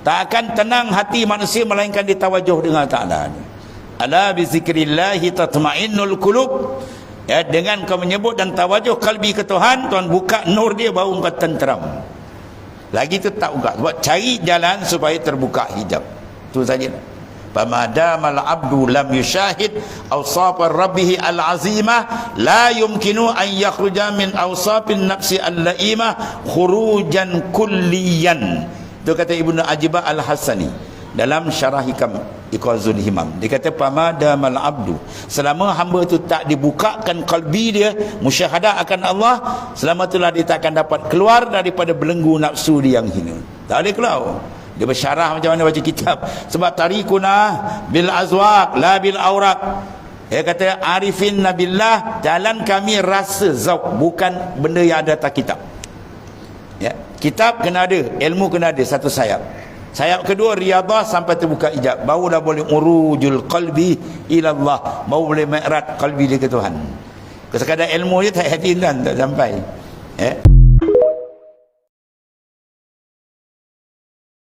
Tak akan tenang hati manusia melainkan ditawajuh dengan Ta'ala. Ala bi zikrillahi tatma'innul qulub. Ya, dengan kau menyebut dan tawajuh kalbi ke Tuhan, Tuhan buka nur dia, baru kau tenteram. Lagi tu tak buka. Sebab cari jalan supaya terbuka hijab. Tu sajalah. Famadamal abdu lam yushahid awsafar rabbih al-azimah la yumkinu an yakhruja min awsafin nafsi al-la'imah khurujan kulliyan. Itu kata Ibnu Ajibah Al-Hasani dalam syarah hikam Iqazul Himam. Dia kata famadamal abdu, selama hamba tu tak dibukakan kalbi dia musyahadah akan Allah, selama itulah dia tak akan dapat keluar daripada belenggu nafsu dia yang hina. Tak boleh keluar. Dia bersyarah macam mana baca kitab. Sebab tarikuna bil azwaq la bil auraq. Dia kata arifin nabillah, jalan kami rasa zauq, bukan benda yang ada atas kitab. Ya, kitab kena ada, ilmu kena ada, satu sayap. Sayap kedua riyadhah sampai terbuka hijab, barulah boleh urujul qalbi ila Allah, baru boleh mi'raj qalbi dia ke Tuhan. Sekadar ilmu je tak hati tak sampai. Ya.